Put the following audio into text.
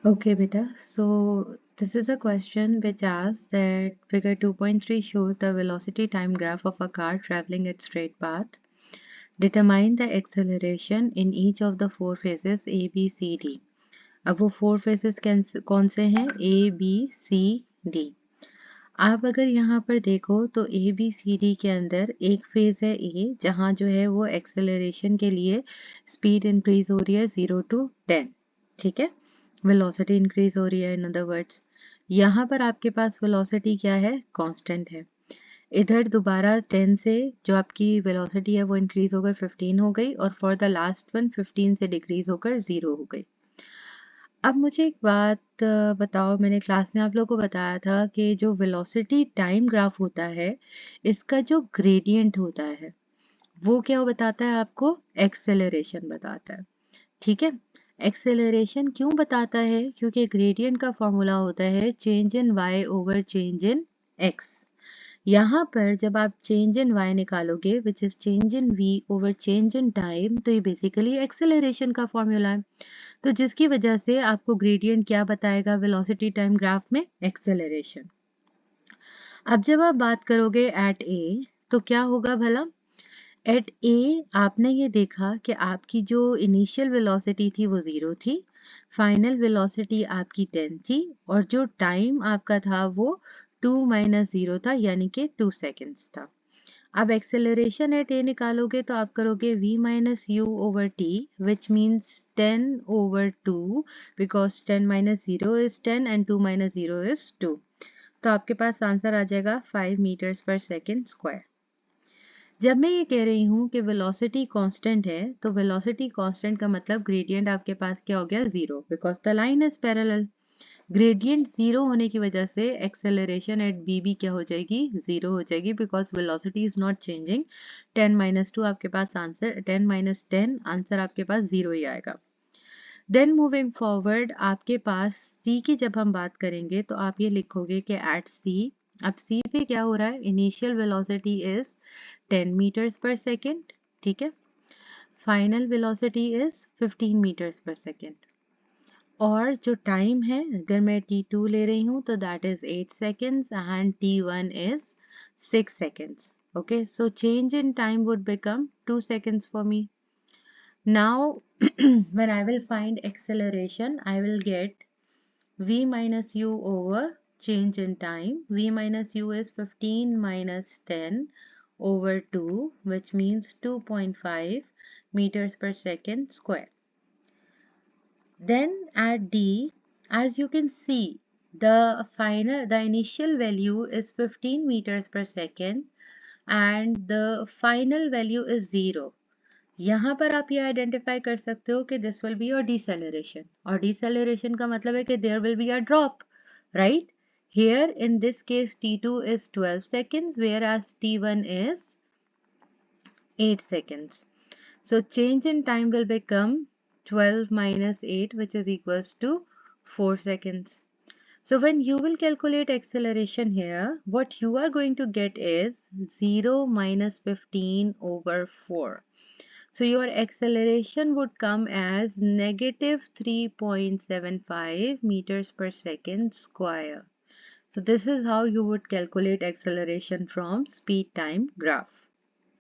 Okay, beta. So this is a question which asks that figure 2.3 shows the velocity time graph of a car traveling its straight path. Determine the acceleration in each of the four phases A, B, C, D. अब वो four phases कौन से हैं? A, B, C, D. आप अगर यहाँ पर देखो तो A, B, C, D के अंदर एक फेज है A, जहाँ जो है वो एक्सेलरेशन के लिए स्पीड इंक्रीज हो रही है 0 to 10. ठीक है, वेलोसिटी इंक्रीज हो रही है इन अदर वर्ड्स. यहाँ पर आपके पास वेलोसिटी क्या है? कांस्टेंट है. इधर दोबारा 10 से जो आपकी वेलोसिटी है वो इंक्रीज होकर 15 हो गई और फॉर द लास्ट वन 15 से डिक्रीज होकर 0 हो गई. अब मुझे एक बात बताओ, मैंने क्लास में आप लोगों को बताया था कि जो वेलोसिटी टाइम ग्राफ होता है इसका जो ग्रेडियंट होता है वो क्या बताता है आपको? एक्सेलरेशन बताता है. ठीक है, एक्सेलरेशन क्यों बताता है? क्योंकि ग्रेडियंट का फॉर्मूला होता है change in y over change in x. यहाँ पर जब आप चेंज इन y निकालोगे which is change in v over change in time, तो ये बेसिकली एक्सेलरेशन का फॉर्मूला है. तो जिसकी वजह से आपको ग्रेडियंट क्या बताएगा वेलोसिटी टाइम ग्राफ में? एक्सेलरेशन. अब जब आप बात करोगे एट ए तो क्या होगा भला? एट ए आपने ये देखा कि आपकी जो इनिशियल वेलोसिटी थी वो 0 थी, फाइनल वेलोसिटी आपकी 10 थी और जो टाइम आपका था वो 2 माइनस 0 था, यानी कि 2 सेकेंड्स था. अब एक्सेलरेशन एट ए निकालोगे तो आप करोगे v minus you over T which means 10 over 2 because 10 minus 0 is 10 and 2 minus 0 is 2. तो आपके पास आंसर आ जाएगा 5 मीटर्स पर सेकेंड स्क्वायर. जब मैं ये कह रही हूँ कि वेलोसिटी कांस्टेंट है तो वेलोसिटी कांस्टेंट का मतलब ग्रेडियंट आपके पास क्या हो गया? 0, because the line is parallel. Gradient 0 होने की वजह से एक्सेलरेशन एट बी भी क्या हो जाएगी? 0 हो जाएगी because velocity is not changing. 10 minus 2 आपके पास आंसर, 10 माइनस 10 आंसर आपके पास 0 ही आएगा. देन मूविंग फॉरवर्ड आपके पास सी की जब हम बात करेंगे तो आप ये लिखोगे कि एट सी. अब सी पे क्या हो रहा है? Initial velocity is 10 meters per second. ठीक है, final velocity is 15 meters per second. और जो टाइम है अगर मैं t2 ले रही हूँ तो that is 8 seconds and t1 is 6 seconds. Okay, so change in time would become 2 seconds for me. Now when I will find acceleration, I will get v minus u over change in time. V minus u is 15 minus 10 over 2, which means 2.5 meters per second square. Then at D, as you can see, the initial value is 15 meters per second and the final value is 0. यहाँ पर आप ये identify कर सकते हो कि this will be your deceleration, और deceleration का मतलब है कि there will be a drop, right? Here in this case t2 is 12 seconds whereas t1 is 8 seconds. So change in time will become 12 minus 8 which is equals to 4 seconds. So when you will calculate acceleration here, what you are going to get is 0 minus 15 over 4. So your acceleration would come as negative 3.75 meters per second square. So this is how you would calculate acceleration from speed time graph.